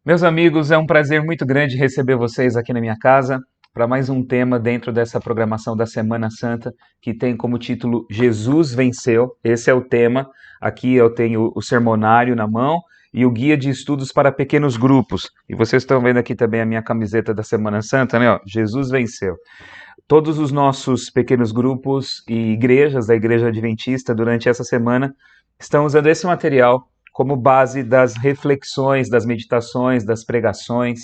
Meus amigos, é um prazer muito grande receber vocês aqui na minha casa para mais um tema dentro dessa programação da Semana Santa, que tem como título Jesus Venceu. Esse é o tema. Aqui eu tenho o sermonário na mão e o guia de estudos para pequenos grupos. E vocês estão vendo aqui também a minha camiseta da Semana Santa, né? Ó, Jesus Venceu. Todos os nossos pequenos grupos e igrejas da Igreja Adventista durante essa semana estão usando esse material como base das reflexões, das meditações, das pregações,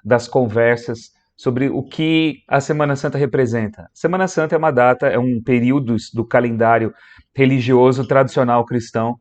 das conversas sobre o que a Semana Santa representa. Semana Santa é uma data, é um período do calendário religioso tradicional cristão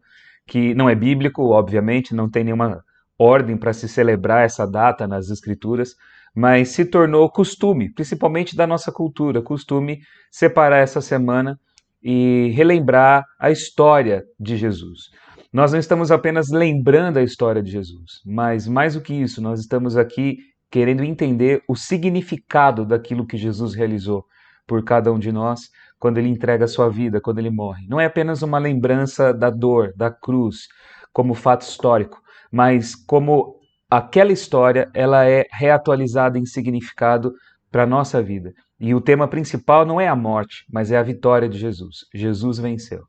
que não é bíblico, obviamente, não tem nenhuma ordem para se celebrar essa data nas escrituras, mas se tornou costume, principalmente da nossa cultura, costume separar essa semana e relembrar a história de Jesus. Nós não estamos apenas lembrando a história de Jesus, mas mais do que isso, nós estamos aqui querendo entender o significado daquilo que Jesus realizou por cada um de nós quando ele entrega a sua vida, quando ele morre. Não é apenas uma lembrança da dor, da cruz, como fato histórico, mas como aquela história ela é reatualizada em significado para a nossa vida. E o tema principal não é a morte, mas é a vitória de Jesus. Jesus venceu.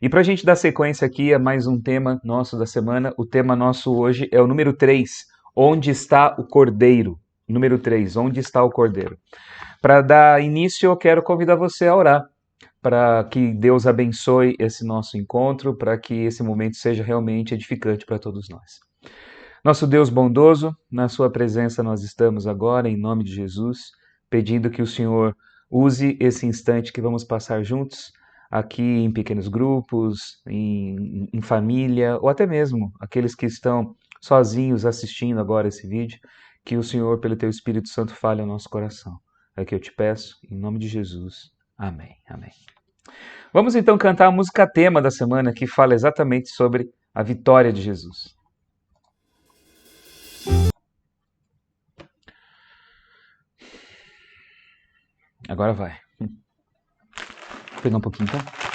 E para a gente dar sequência aqui a mais um tema nosso da semana, o tema nosso hoje é o número 3, onde está o Cordeiro? Número 3, onde está o Cordeiro? Para dar início, eu quero convidar você a orar, para que Deus abençoe esse nosso encontro, para que esse momento seja realmente edificante para todos nós. Nosso Deus bondoso, na Sua presença nós estamos agora, em nome de Jesus, pedindo que o Senhor use esse instante que vamos passar juntos, aqui em pequenos grupos, em família, ou até mesmo aqueles que estão sozinhos assistindo agora esse vídeo, que o Senhor, pelo Teu Espírito Santo, fale ao nosso coração. É o que eu te peço, em nome de Jesus. Amém. Amém. Vamos então cantar a música tema da semana, que fala exatamente sobre a vitória de Jesus. Agora vai. Vou pegar um pouquinho, tá?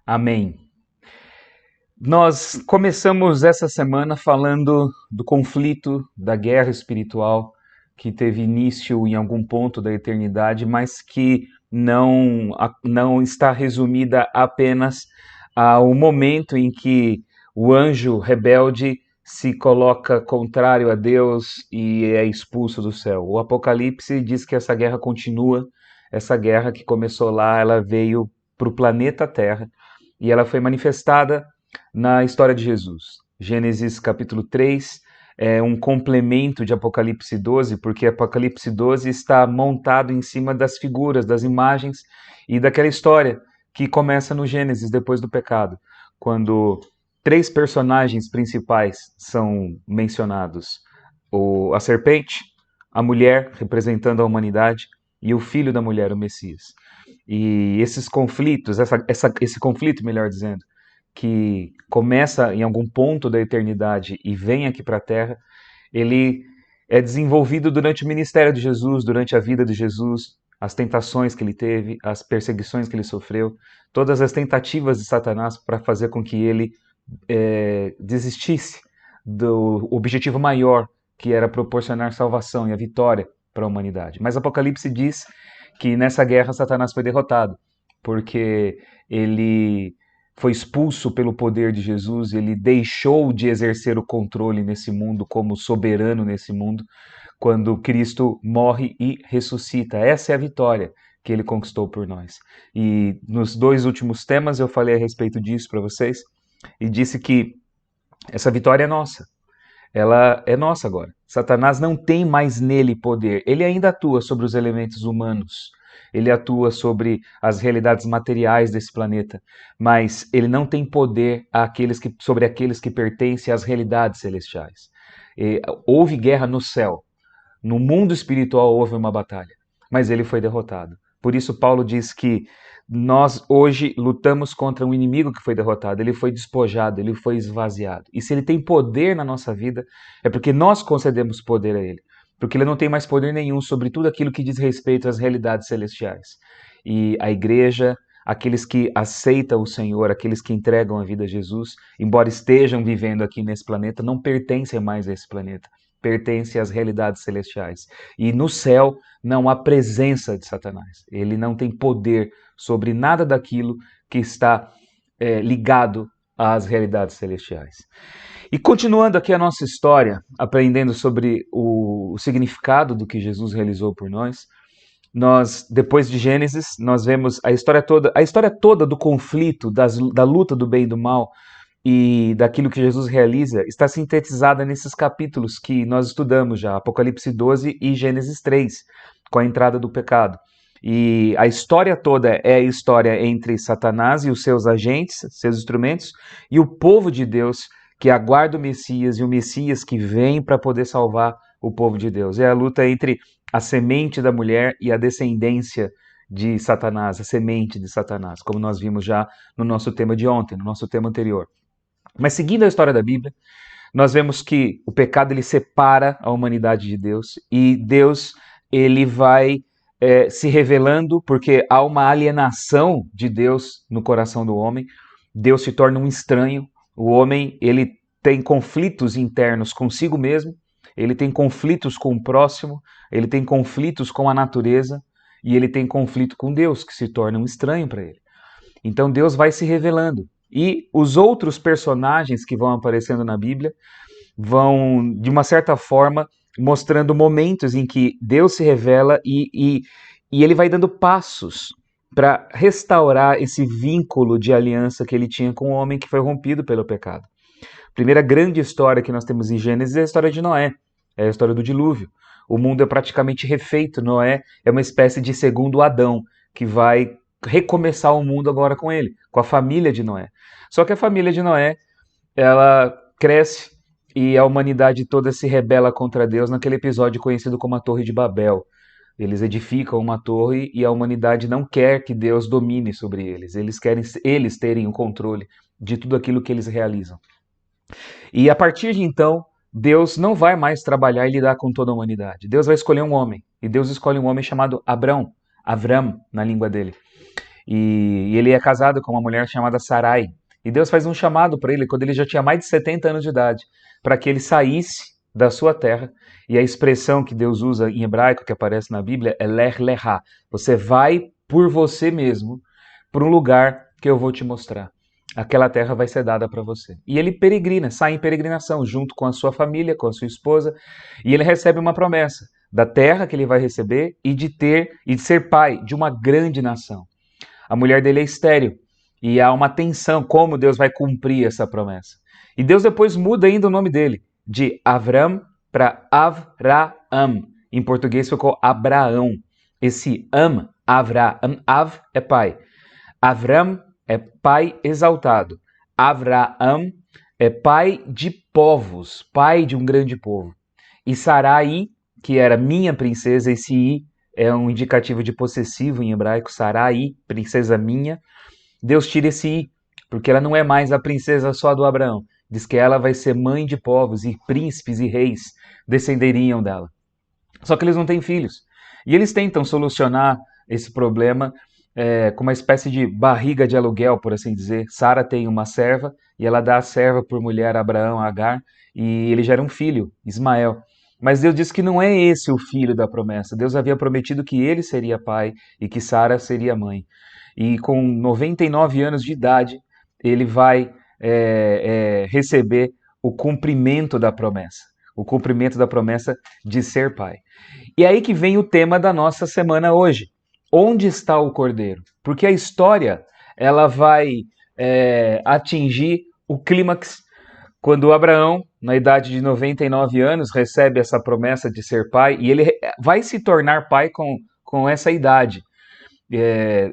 Amém. Nós começamos essa semana falando do conflito, da guerra espiritual que teve início em algum ponto da eternidade, mas que não está resumida apenas ao momento em que o anjo rebelde se coloca contrário a Deus e é expulso do céu. O Apocalipse diz que essa guerra continua, essa guerra que começou lá, ela veio para o planeta Terra e ela foi manifestada na história de Jesus. Gênesis capítulo 3 é um complemento de Apocalipse 12, porque Apocalipse 12 está montado em cima das figuras, das imagens e daquela história que começa no Gênesis, depois do pecado, quando três personagens principais são mencionados: a serpente, a mulher, representando a humanidade, e o filho da mulher, o Messias. E esses conflitos, esse conflito, melhor dizendo, que começa em algum ponto da eternidade e vem aqui para a Terra, ele é desenvolvido durante o ministério de Jesus, durante a vida de Jesus, as tentações que ele teve, as perseguições que ele sofreu, todas as tentativas de Satanás para fazer com que ele desistisse do objetivo maior, que era proporcionar salvação e a vitória para a humanidade. Mas Apocalipse diz que nessa guerra Satanás foi derrotado, porque ele foi expulso pelo poder de Jesus, ele deixou de exercer o controle nesse mundo como soberano nesse mundo, quando Cristo morre e ressuscita. Essa é a vitória que ele conquistou por nós. E nos dois últimos temas eu falei a respeito disso para vocês, e disse que essa vitória é nossa. Ela é nossa agora. Satanás não tem mais nele poder. Ele ainda atua sobre os elementos humanos. Ele atua sobre as realidades materiais desse planeta. Mas ele não tem poder sobre aqueles que pertencem às realidades celestiais. Houve guerra no céu. No mundo espiritual houve uma batalha. Mas ele foi derrotado. Por isso Paulo diz que nós hoje lutamos contra um inimigo que foi derrotado, ele foi despojado, ele foi esvaziado. E se ele tem poder na nossa vida, é porque nós concedemos poder a ele. Porque ele não tem mais poder nenhum sobre tudo aquilo que diz respeito às realidades celestiais. E a igreja, aqueles que aceitam o Senhor, aqueles que entregam a vida a Jesus, embora estejam vivendo aqui nesse planeta, não pertencem mais a esse planeta. Pertencem às realidades celestiais. E no céu não há presença de Satanás. Ele não tem poder sobre nada daquilo que está ligado às realidades celestiais. E continuando aqui a nossa história, aprendendo sobre o significado do que Jesus realizou por nós, depois de Gênesis, nós vemos a história toda do conflito, da luta do bem e do mal, e daquilo que Jesus realiza, está sintetizada nesses capítulos que nós estudamos já, Apocalipse 12 e Gênesis 3, com a entrada do pecado. E a história toda é a história entre Satanás e os seus agentes, seus instrumentos, e o povo de Deus que aguarda o Messias e o Messias que vem para poder salvar o povo de Deus. É a luta entre a semente da mulher e a descendência de Satanás, a semente de Satanás, como nós vimos já no nosso tema de ontem, no nosso tema anterior. Mas seguindo a história da Bíblia, nós vemos que o pecado ele separa a humanidade de Deus e Deus ele vai se revelando porque há uma alienação de Deus no coração do homem. Deus se torna um estranho. O homem ele tem conflitos internos consigo mesmo, ele tem conflitos com o próximo, ele tem conflitos com a natureza e ele tem conflito com Deus, que se torna um estranho para ele. Então Deus vai se revelando. E os outros personagens que vão aparecendo na Bíblia vão, de uma certa forma, mostrando momentos em que Deus se revela e ele vai dando passos para restaurar esse vínculo de aliança que ele tinha com o homem que foi rompido pelo pecado. A primeira grande história que nós temos em Gênesis é a história de Noé, é a história do dilúvio. O mundo é praticamente refeito. Noé é uma espécie de segundo Adão, que vai recomeçar o mundo agora com ele, com a família de Noé. Só que a família de Noé, ela cresce e a humanidade toda se rebela contra Deus naquele episódio conhecido como a Torre de Babel. Eles edificam uma torre e a humanidade não quer que Deus domine sobre eles. Eles querem eles terem o controle de tudo aquilo que eles realizam. E a partir de então, Deus não vai mais trabalhar e lidar com toda a humanidade. Deus vai escolher um homem. E Deus escolhe um homem chamado Avram, na língua dele. e ele é casado com uma mulher chamada Sarai. E Deus faz um chamado para ele quando ele já tinha mais de 70 anos de idade, para que ele saísse da sua terra. E a expressão que Deus usa em hebraico, que aparece na Bíblia, é ler lechá. Você vai por você mesmo para um lugar que eu vou te mostrar. Aquela terra vai ser dada para você. E ele peregrina, sai em peregrinação junto com a sua família, com a sua esposa, e ele recebe uma promessa da terra que ele vai receber e de ser pai de uma grande nação. A mulher dele é estéril e há uma tensão como Deus vai cumprir essa promessa. E Deus depois muda ainda o nome dele de Avram para Avraam. Em português ficou Abraão. Esse Avraam, Av é pai. Avram é pai exaltado. Abraam é pai de povos, pai de um grande povo. E Sarai, que era minha princesa, esse I é um indicativo de possessivo em hebraico, Sarai, princesa minha. Deus tira esse I, porque ela não é mais a princesa só do Abraão. Diz que ela vai ser mãe de povos e príncipes e reis descenderiam dela. Só que eles não têm filhos. E eles tentam solucionar esse problema com uma espécie de barriga de aluguel, por assim dizer. Sara tem uma serva e ela dá a serva por mulher a Abraão, a Agar, e ele gera um filho, Ismael. Mas Deus diz que não é esse o filho da promessa. Deus havia prometido que ele seria pai e que Sara seria mãe. E com 99 anos de idade, ele vai receber o cumprimento da promessa. O cumprimento da promessa de ser pai. E é aí que vem o tema da nossa semana hoje. Onde está o cordeiro? Porque a história ela vai atingir o clímax quando Abraão, na idade de 99 anos, recebe essa promessa de ser pai, e ele vai se tornar pai com essa idade.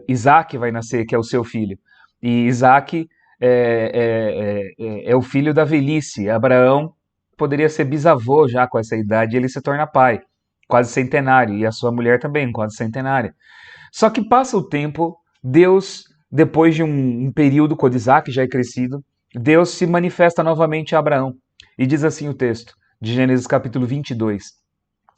Isaac vai nascer, que é o seu filho. E Isaac é o filho da velhice. Abraão poderia ser bisavô já com essa idade, e ele se torna pai, quase centenário, e a sua mulher também, quase centenária. Só que passa o tempo, Deus, depois de um período, quando Isaac já é crescido, Deus se manifesta novamente a Abraão. E diz assim o texto, de Gênesis capítulo 22.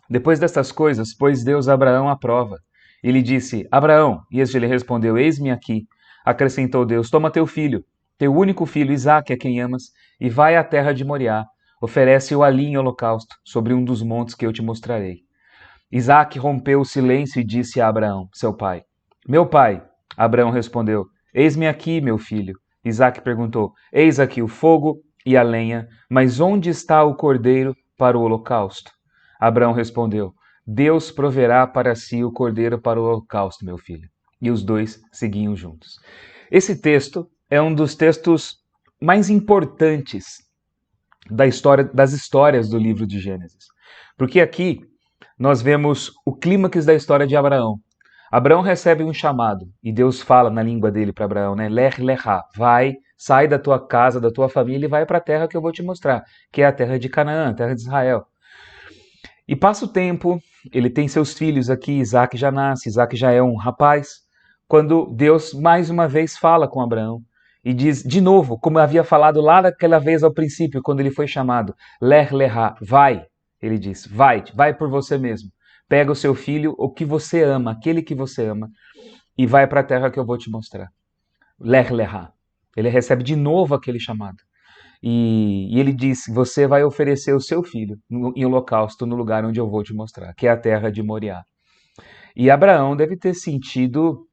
Depois destas coisas, pôs Deus a Abraão à prova. Ele disse, Abraão, e este lhe respondeu, eis-me aqui. Acrescentou Deus, toma teu filho, teu único filho, Isaque, a quem amas, e vai à terra de Moriá. Oferece-o ali em holocausto, sobre um dos montes que eu te mostrarei. Isaque rompeu o silêncio e disse a Abraão, seu pai, meu pai. Abraão respondeu, eis-me aqui, meu filho. Isaque perguntou, eis aqui o fogo e a lenha, mas onde está o cordeiro para o holocausto? Abraão respondeu, Deus proverá para si o cordeiro para o holocausto, meu filho. E os dois seguiam juntos. Esse texto é um dos textos mais importantes das histórias do livro de Gênesis. Porque aqui nós vemos o clímax da história de Abraão. Abraão recebe um chamado e Deus fala na língua dele para Abraão, né? Lech lechá, vai, sai da tua casa, da tua família e vai para a terra que eu vou te mostrar, que é a terra de Canaã, a terra de Israel. E passa o tempo, ele tem seus filhos aqui, Isaac já nasce, Isaac já é um rapaz, quando Deus mais uma vez fala com Abraão e diz, de novo, como havia falado lá daquela vez ao princípio, quando ele foi chamado, Lech lechá, vai, ele diz, vai por você mesmo. Pega o seu filho, o que você ama, aquele que você ama, e vai para a terra que eu vou te mostrar. Lech lechá. Ele recebe de novo aquele chamado. E ele diz, você vai oferecer o seu filho em holocausto no lugar onde eu vou te mostrar, que é a terra de Moriá. E Abraão deve ter sentido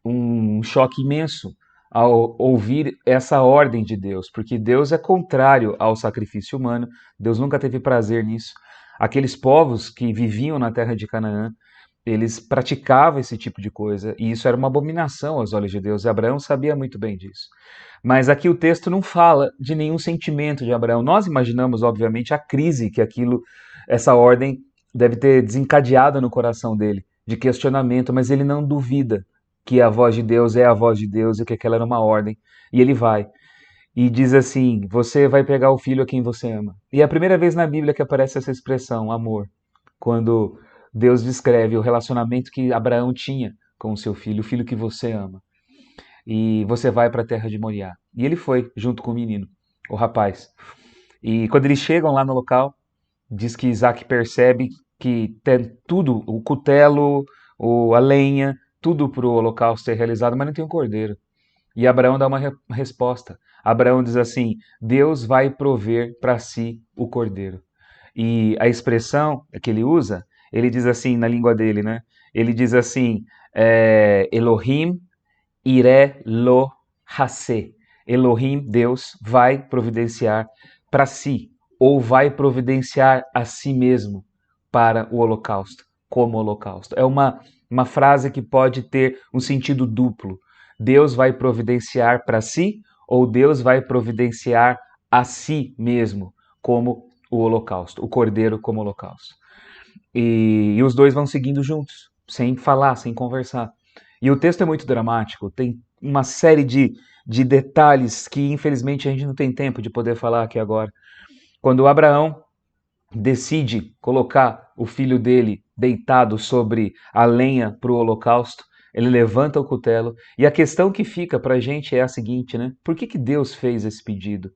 um choque imenso ao ouvir essa ordem de Deus, porque Deus é contrário ao sacrifício humano, Deus nunca teve prazer nisso. Aqueles povos que viviam na terra de Canaã, eles praticavam esse tipo de coisa, e isso era uma abominação aos olhos de Deus, e Abraão sabia muito bem disso. Mas aqui o texto não fala de nenhum sentimento de Abraão. Nós imaginamos, obviamente, a crise que essa ordem deve ter desencadeado no coração dele, de questionamento, mas ele não duvida que a voz de Deus é a voz de Deus e que aquela era uma ordem, e ele vai. E diz assim, você vai pegar o filho a quem você ama. E é a primeira vez na Bíblia que aparece essa expressão, amor, quando Deus descreve o relacionamento que Abraão tinha com o seu filho, o filho que você ama. E você vai para a terra de Moriá. E ele foi, junto com o menino, o rapaz. E quando eles chegam lá no local, diz que Isaac percebe que tem tudo, o cutelo, a lenha, tudo para o holocausto ser realizado, mas não tem um cordeiro. E Abraão dá uma resposta. Abraão diz assim: Deus vai prover para si o cordeiro. E a expressão que ele usa, ele diz assim na língua dele, né? Ele diz assim: Elohim iré lo haseh. Elohim, Deus, vai providenciar para si, ou vai providenciar a si mesmo para o holocausto, como holocausto. É uma frase que pode ter um sentido duplo. Deus vai providenciar para si, ou Deus vai providenciar a si mesmo como o holocausto, o cordeiro como holocausto. E os dois vão seguindo juntos, sem falar, sem conversar. E o texto é muito dramático, tem uma série de detalhes que infelizmente a gente não tem tempo de poder falar aqui agora. Quando Abraão decide colocar o filho dele deitado sobre a lenha para o holocausto, ele levanta o cutelo, e a questão que fica para a gente é a seguinte, né? Por que Deus fez esse pedido?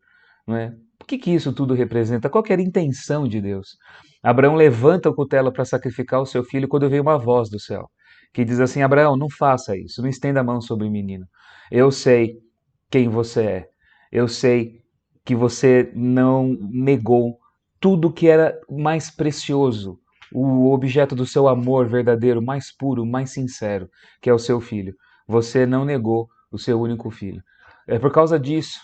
Não é? O que isso tudo representa? Qual que era a intenção de Deus? Abraão levanta o cutelo para sacrificar o seu filho quando vem uma voz do céu, que diz assim: Abraão, não faça isso, não estenda a mão sobre o menino. Eu sei quem você é. Eu sei que você não negou tudo que era mais precioso, o objeto do seu amor verdadeiro, mais puro, mais sincero, que é o seu filho. Você não negou o seu único filho. É por causa disso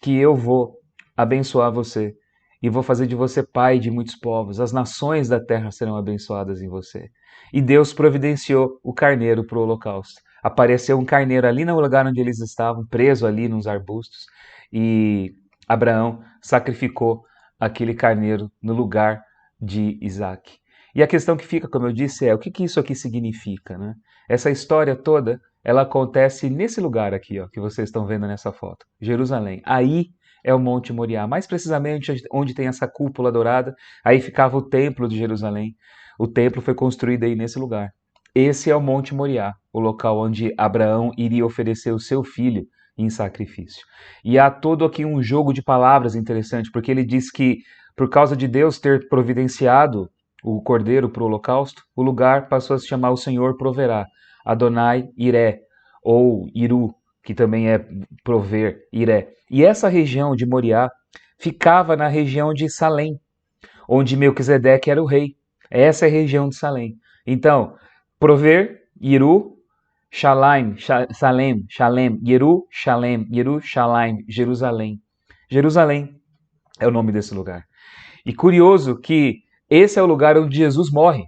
que eu vou abençoar você e vou fazer de você pai de muitos povos. As nações da terra serão abençoadas em você. E Deus providenciou o carneiro para o holocausto. Apareceu um carneiro ali no lugar onde eles estavam, preso ali nos arbustos, e Abraão sacrificou aquele carneiro no lugar de Isaac. E a questão que fica, como eu disse, é o que isso aqui significa, né? Essa história toda, ela acontece nesse lugar aqui, ó, que vocês estão vendo nessa foto, Jerusalém. Aí é o Monte Moriá, mais precisamente onde tem essa cúpula dourada, aí ficava o Templo de Jerusalém. O templo foi construído aí nesse lugar. Esse é o Monte Moriá, o local onde Abraão iria oferecer o seu filho em sacrifício. E há todo aqui um jogo de palavras interessante, porque ele diz que por causa de Deus ter providenciado o cordeiro para o holocausto, o lugar passou a se chamar O Senhor Proverá, Adonai Iré, ou Iru, que também é prover, Iré. E essa região de Moriá ficava na região de Salém, onde Melquisedeque era o rei. Essa é a região de Salém. Então, prover, Iru, Shalaim, Salem, Shalem, Yeru, Shalem, Yeru, Shalaim, Jerusalém. Jerusalém é o nome desse lugar. E curioso que esse é o lugar onde Jesus morre,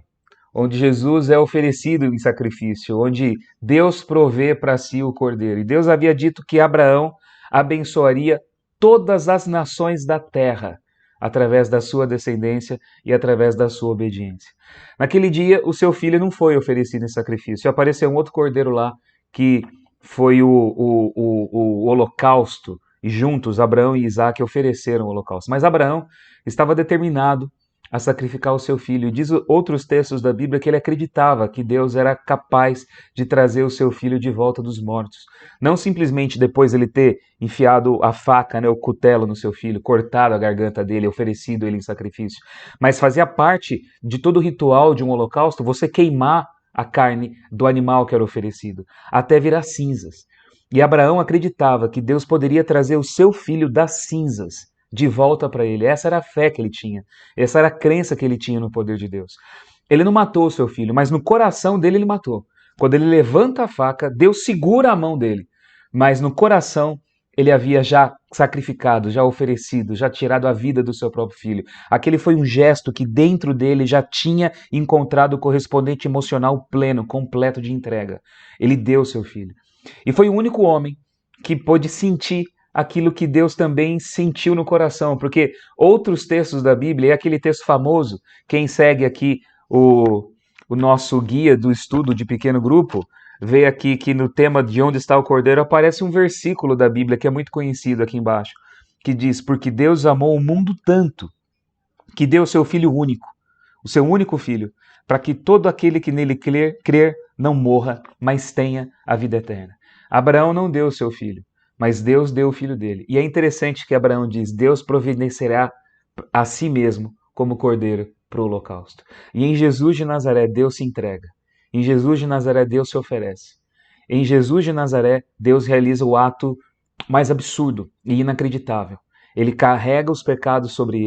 onde Jesus é oferecido em sacrifício, onde Deus provê para si o cordeiro. E Deus havia dito que Abraão abençoaria todas as nações da terra através da sua descendência e através da sua obediência. Naquele dia, o seu filho não foi oferecido em sacrifício. E apareceu um outro cordeiro lá, que foi o holocausto, e juntos Abraão e Isaac ofereceram o holocausto. Mas Abraão estava determinado a sacrificar o seu filho. E diz outros textos da Bíblia que ele acreditava que Deus era capaz de trazer o seu filho de volta dos mortos. Não simplesmente depois ele ter enfiado a faca, né, o cutelo no seu filho, cortado a garganta dele, oferecido ele em sacrifício, mas fazia parte de todo o ritual de um holocausto você queimar a carne do animal que era oferecido, até virar cinzas. E Abraão acreditava que Deus poderia trazer o seu filho das cinzas de volta para ele. Essa era a fé que ele tinha. Essa era a crença que ele tinha no poder de Deus. Ele não matou o seu filho, mas no coração dele ele matou. Quando ele levanta a faca, Deus segura a mão dele. Mas no coração ele havia já sacrificado, já oferecido, já tirado a vida do seu próprio filho. Aquele foi um gesto que dentro dele já tinha encontrado o correspondente emocional pleno, completo de entrega. Ele deu o seu filho. E foi o único homem que pôde sentir aquilo que Deus também sentiu no coração, porque outros textos da Bíblia, e aquele texto famoso, quem segue aqui o nosso guia do estudo de pequeno grupo, vê aqui que no tema de onde está o Cordeiro aparece um versículo da Bíblia que é muito conhecido aqui embaixo, que diz: porque Deus amou o mundo tanto, que deu o seu Filho único, o seu único Filho, para que todo aquele que nele crer não morra, mas tenha a vida eterna. Abraão não deu o seu filho, mas Deus deu o filho dele. E é interessante que Abraão diz: Deus providenciará a si mesmo como cordeiro para o holocausto. E em Jesus de Nazaré, Deus se entrega. Em Jesus de Nazaré, Deus se oferece. Em Jesus de Nazaré, Deus realiza o ato mais absurdo e inacreditável. Ele carrega os pecados sobre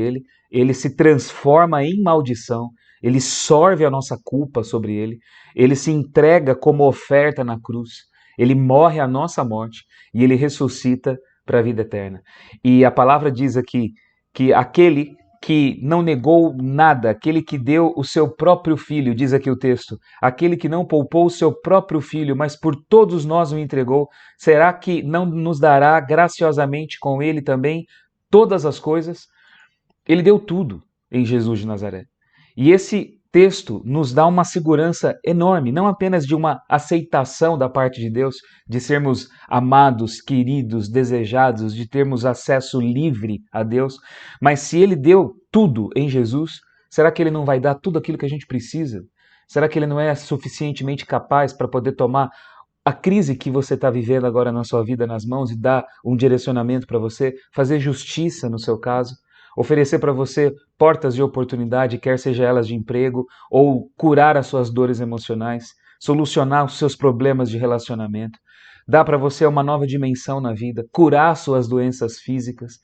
ele se transforma em maldição, ele sorve a nossa culpa sobre ele se entrega como oferta na cruz, ele morre a nossa morte e ele ressuscita para a vida eterna. E a palavra diz aqui que aquele que não negou nada, aquele que deu o seu próprio filho, diz aqui o texto, aquele que não poupou o seu próprio filho, mas por todos nós o entregou, será que não nos dará graciosamente com ele também todas as coisas? Ele deu tudo em Jesus de Nazaré. E esse texto nos dá uma segurança enorme, não apenas de uma aceitação da parte de Deus, de sermos amados, queridos, desejados, de termos acesso livre a Deus, mas se Ele deu tudo em Jesus, será que Ele não vai dar tudo aquilo que a gente precisa? Será que Ele não é suficientemente capaz para poder tomar a crise que você está vivendo agora na sua vida nas mãos e dar um direcionamento para você, fazer justiça no seu caso? Oferecer para você portas de oportunidade, quer seja elas de emprego, ou curar as suas dores emocionais, solucionar os seus problemas de relacionamento, dar para você uma nova dimensão na vida, curar suas doenças físicas,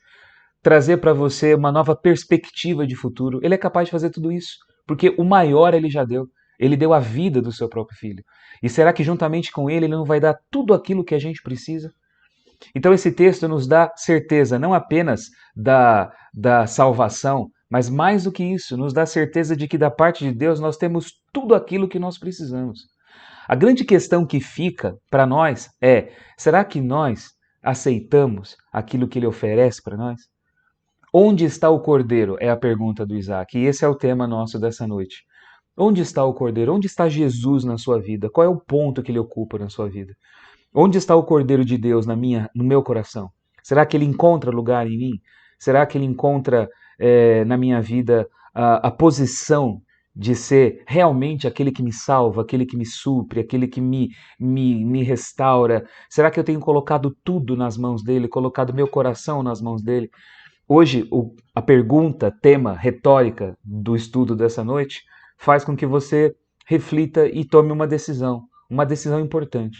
trazer para você uma nova perspectiva de futuro. Ele é capaz de fazer tudo isso, porque o maior ele já deu. Ele deu a vida do seu próprio filho. E será que juntamente com ele não vai dar tudo aquilo que a gente precisa? Então esse texto nos dá certeza não apenas da salvação, mas mais do que isso, nos dá certeza de que da parte de Deus nós temos tudo aquilo que nós precisamos. A grande questão que fica para nós é, será que nós aceitamos aquilo que Ele oferece para nós? Onde está o Cordeiro? É a pergunta do Isaac, e esse é o tema nosso dessa noite. Onde está o Cordeiro? Onde está Jesus na sua vida? Qual é o ponto que Ele ocupa na sua vida? Onde está o Cordeiro de Deus no meu coração? Será que ele encontra lugar em mim? Será que ele encontra na minha vida a posição de ser realmente aquele que me salva, aquele que me supre, aquele que me restaura? Será que eu tenho colocado tudo nas mãos dele, colocado meu coração nas mãos dele? Hoje, a pergunta, tema, retórica do estudo dessa noite faz com que você reflita e tome uma decisão importante,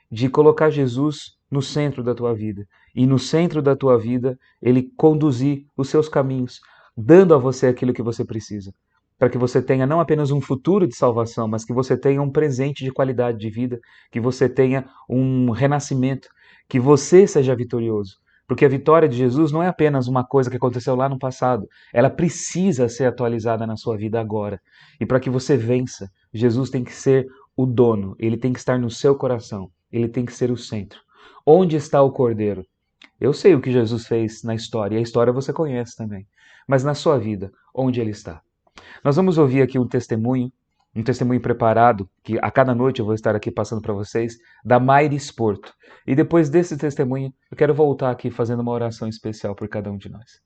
de colocar Jesus no centro da tua vida. E no centro da tua vida, Ele conduzir os seus caminhos, dando a você aquilo que você precisa. Para que você tenha não apenas um futuro de salvação, mas que você tenha um presente de qualidade de vida, que você tenha um renascimento, que você seja vitorioso. Porque a vitória de Jesus não é apenas uma coisa que aconteceu lá no passado, ela precisa ser atualizada na sua vida agora. E para que você vença, Jesus tem que ser o dono, ele tem que estar no seu coração. Ele tem que ser o centro. Onde está o Cordeiro? Eu sei o que Jesus fez na história, e a história você conhece também. Mas na sua vida, onde ele está? Nós vamos ouvir aqui um testemunho preparado, que a cada noite eu vou estar aqui passando para vocês, da Mayris Porto. E depois desse testemunho, eu quero voltar aqui fazendo uma oração especial por cada um de nós.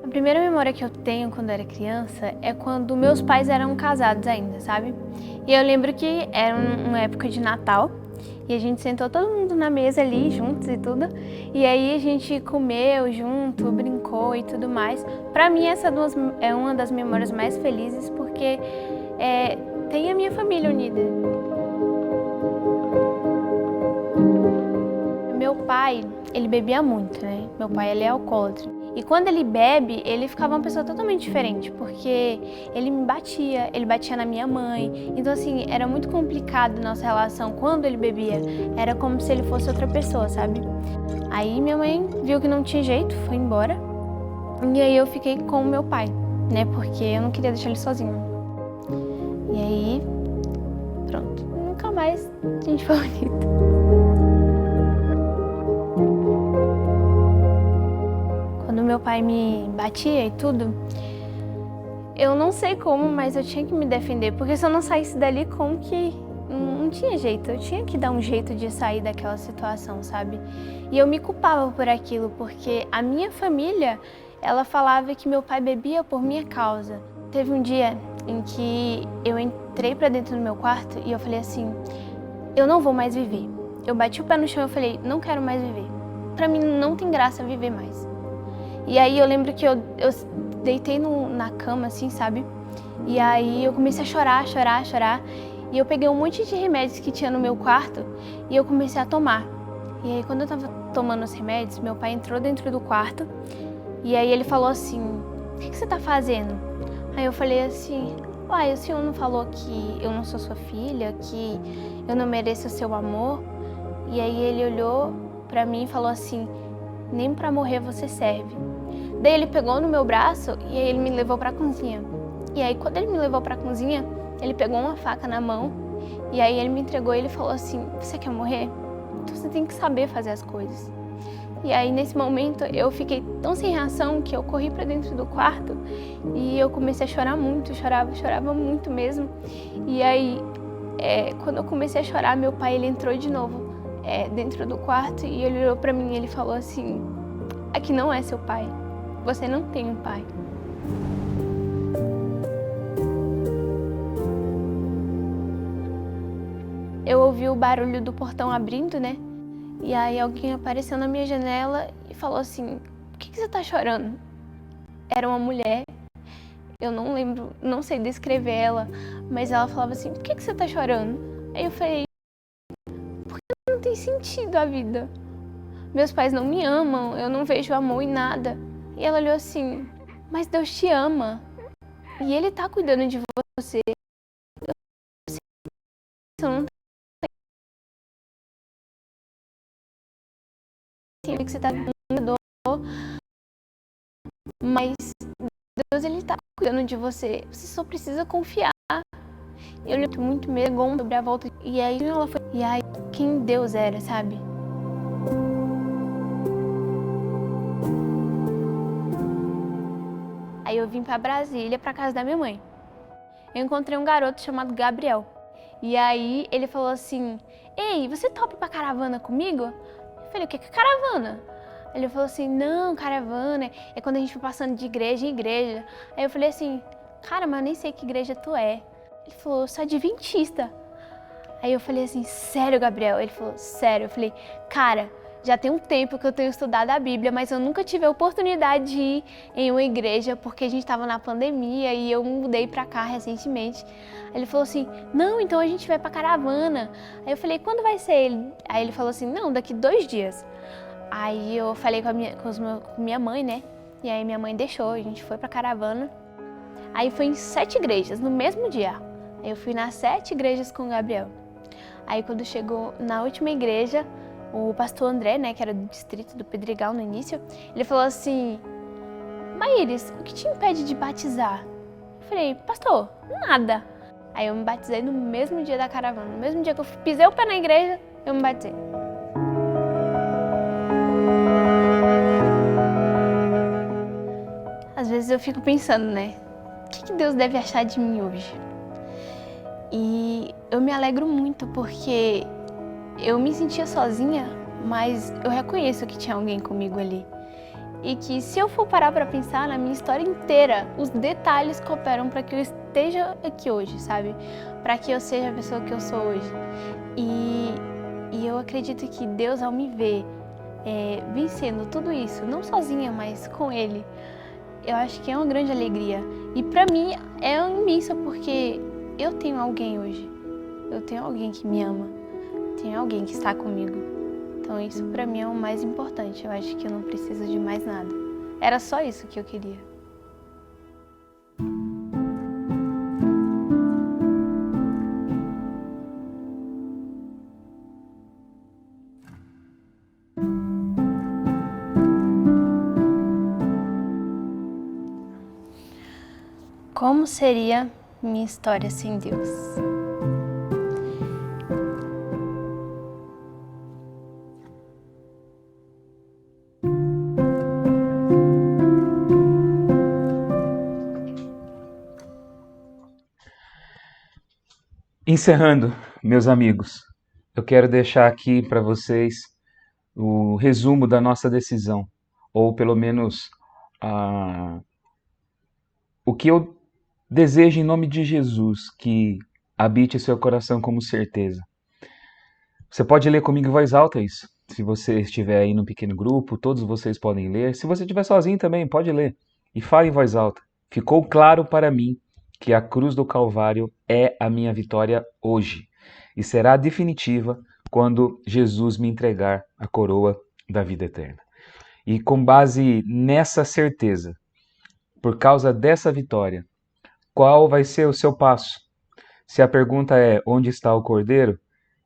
A primeira memória que eu tenho quando eu era criança é quando meus pais eram casados ainda, sabe? E eu lembro que era uma época de Natal e a gente sentou todo mundo na mesa ali juntos e tudo. E aí a gente comeu junto, brincou e tudo mais. Pra mim essa é uma das memórias mais felizes porque tem a minha família unida. Meu pai, ele bebia muito, né? Meu pai, ele é alcoólatra. E quando ele bebe, ele ficava uma pessoa totalmente diferente, porque ele batia na minha mãe. Então, assim, era muito complicado nossa relação quando ele bebia. Era como se ele fosse outra pessoa, sabe? Aí minha mãe viu que não tinha jeito, foi embora. E aí eu fiquei com o meu pai, né? Porque eu não queria deixar ele sozinho. E aí, pronto. Nunca mais a gente foi unido. Quando meu pai me batia e tudo, eu não sei como, mas eu tinha que me defender, porque se eu não saísse dali, como que não tinha jeito, eu tinha que dar um jeito de sair daquela situação, sabe? E eu me culpava por aquilo, porque a minha família ela falava que meu pai bebia por minha causa. Teve um dia em que eu entrei pra dentro do meu quarto e eu falei assim, eu não vou mais viver. Eu bati o pé no chão e eu falei, não quero mais viver. Pra mim não tem graça viver mais. E aí eu lembro que eu deitei na cama, assim, sabe? E aí eu comecei a chorar. E eu peguei um monte de remédios que tinha no meu quarto e eu comecei a tomar. E aí quando eu tava tomando os remédios, meu pai entrou dentro do quarto e aí ele falou assim, o que você tá fazendo? Aí eu falei assim, uai, o senhor não falou que eu não sou sua filha, que eu não mereço o seu amor? E aí ele olhou pra mim e falou assim, nem pra morrer você serve. Daí ele pegou no meu braço e aí ele me levou pra cozinha. E aí quando ele me levou pra cozinha, ele pegou uma faca na mão e aí ele me entregou e ele falou assim, você quer morrer? Então você tem que saber fazer as coisas. E aí nesse momento eu fiquei tão sem reação que eu corri pra dentro do quarto e eu comecei a chorar muito, chorava muito mesmo. E aí quando eu comecei a chorar, meu pai ele entrou de novo dentro do quarto e ele olhou pra mim e ele falou assim, aqui não é seu pai, você não tem um pai. Eu ouvi o barulho do portão abrindo, né? E aí alguém apareceu na minha janela e falou assim, por que você tá chorando? Era uma mulher, eu não lembro, não sei descrever ela, mas ela falava assim, por que você tá chorando? Aí eu falei, porque não tem sentido a vida. Meus pais não me amam, eu não vejo amor em nada. E ela olhou assim, mas Deus te ama. E Ele tá cuidando de você. Você não tem que você tá com dor, mas Deus Ele tá cuidando de você. Você só precisa confiar. Eu lembro muito medo sobre a volta. E aí ela foi. E aí quem Deus era, sabe? Aí eu vim pra Brasília, pra casa da minha mãe. Eu encontrei um garoto chamado Gabriel. E aí ele falou assim, ei, você topa ir pra caravana comigo? Eu falei, o que é caravana? Ele falou assim, não, caravana é quando a gente foi passando de igreja em igreja. Aí eu falei assim, cara, mas eu nem sei que igreja tu é. Ele falou, eu sou adventista. Aí eu falei assim, sério, Gabriel? Ele falou, sério. Eu falei, cara, já tem um tempo que eu tenho estudado a Bíblia, mas eu nunca tive a oportunidade de ir em uma igreja porque a gente estava na pandemia e eu mudei pra cá recentemente. Aí ele falou assim, não, então a gente vai pra caravana. Aí eu falei, quando vai ser? Aí ele falou assim, não, daqui 2 dias. Aí eu falei com minha mãe, né? E aí minha mãe deixou, a gente foi pra caravana. Aí foi em 7 igrejas, no mesmo dia. Aí eu fui nas 7 igrejas com o Gabriel. Aí quando chegou na última igreja, o pastor André, né, que era do distrito do Pedregal no início, ele falou assim, Maíris, o que te impede de batizar? Eu falei, pastor, nada. Aí eu me batizei no mesmo dia da caravana, no mesmo dia que eu pisei o pé na igreja, eu me batizei. Às vezes eu fico pensando, né, o que Deus deve achar de mim hoje? E eu me alegro muito porque eu me sentia sozinha, mas eu reconheço que tinha alguém comigo ali. E que se eu for parar pra pensar na minha história inteira, os detalhes cooperam para que eu esteja aqui hoje, sabe? Para que eu seja a pessoa que eu sou hoje. E eu acredito que Deus, ao me ver vencendo tudo isso, não sozinha, mas com Ele, eu acho que é uma grande alegria. E pra mim é imensa porque eu tenho alguém hoje. Eu tenho alguém que me ama. Tenho alguém que está comigo. Então isso pra mim é o mais importante. Eu acho que eu não preciso de mais nada. Era só isso que eu queria. Como seria minha história sem Deus? Encerrando, meus amigos, eu quero deixar aqui para vocês o resumo da nossa decisão, ou pelo menos o que eu desejo em nome de Jesus que habite seu coração como certeza. Você pode ler comigo em voz alta isso. Se você estiver aí num pequeno grupo, todos vocês podem ler. Se você estiver sozinho também, pode ler. E fale em voz alta. Ficou claro para mim que a cruz do Calvário é a minha vitória hoje. E será definitiva quando Jesus me entregar a coroa da vida eterna. E com base nessa certeza, por causa dessa vitória, qual vai ser o seu passo? Se a pergunta é onde está o Cordeiro,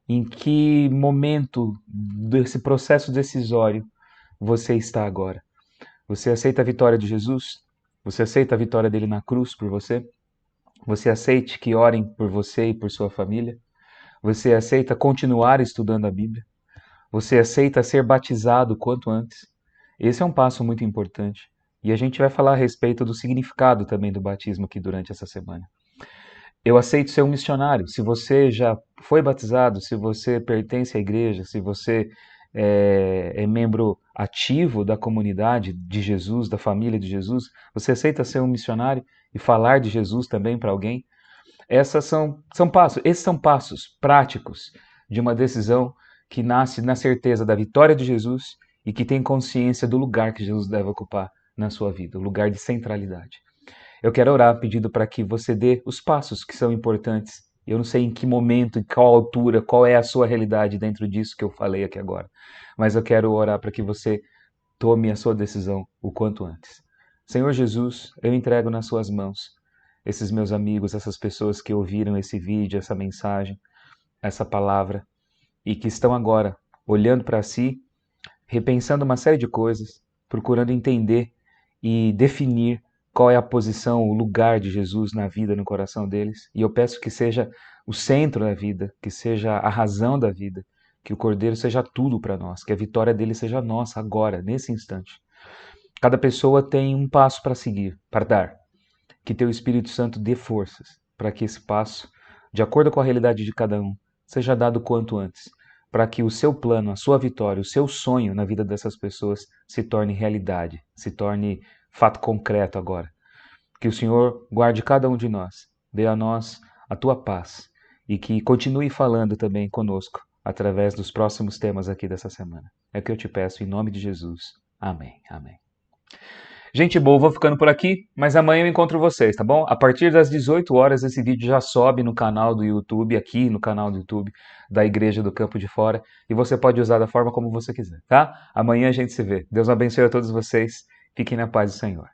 em que momento desse processo decisório você está agora? Você aceita a vitória de Jesus? Você aceita a vitória dele na cruz por você? Você aceita que orem por você e por sua família? Você aceita continuar estudando a Bíblia? Você aceita ser batizado quanto antes? Esse é um passo muito importante. E a gente vai falar a respeito do significado também do batismo aqui durante essa semana. Eu aceito ser um missionário. Se você já foi batizado, se você pertence à igreja, se você é membro ativo da comunidade de Jesus, da família de Jesus, você aceita ser um missionário e falar de Jesus também para alguém? Esses são passos práticos de uma decisão que nasce na certeza da vitória de Jesus e que tem consciência do lugar que Jesus deve ocupar na sua vida, o lugar de centralidade. Eu quero orar pedindo para que você dê os passos que são importantes. Eu não sei em que momento, em qual altura, qual é a sua realidade dentro disso que eu falei aqui agora. Mas eu quero orar para que você tome a sua decisão o quanto antes. Senhor Jesus, eu entrego nas suas mãos esses meus amigos, essas pessoas que ouviram esse vídeo, essa mensagem, essa palavra, e que estão agora olhando para si, repensando uma série de coisas, procurando entender e definir qual é a posição, o lugar de Jesus na vida, no coração deles. E eu peço que seja o centro da vida, que seja a razão da vida, que o Cordeiro seja tudo para nós, que a vitória dele seja nossa agora, nesse instante. Cada pessoa tem um passo para seguir, para dar. Que teu Espírito Santo dê forças para que esse passo, de acordo com a realidade de cada um, seja dado quanto antes, para que o seu plano, a sua vitória, o seu sonho na vida dessas pessoas se torne realidade, se torne fato concreto agora. Que o Senhor guarde cada um de nós, dê a nós a tua paz e que continue falando também conosco através dos próximos temas aqui dessa semana. É o que eu te peço em nome de Jesus. Amém. Amém. Gente boa, vou ficando por aqui, mas amanhã eu encontro vocês, tá bom? A partir das 18 horas esse vídeo já sobe no canal do YouTube, aqui no canal do YouTube da Igreja do Campo de Fora, e você pode usar da forma como você quiser, tá? Amanhã a gente se vê. Deus abençoe a todos vocês. Fiquem na paz do Senhor.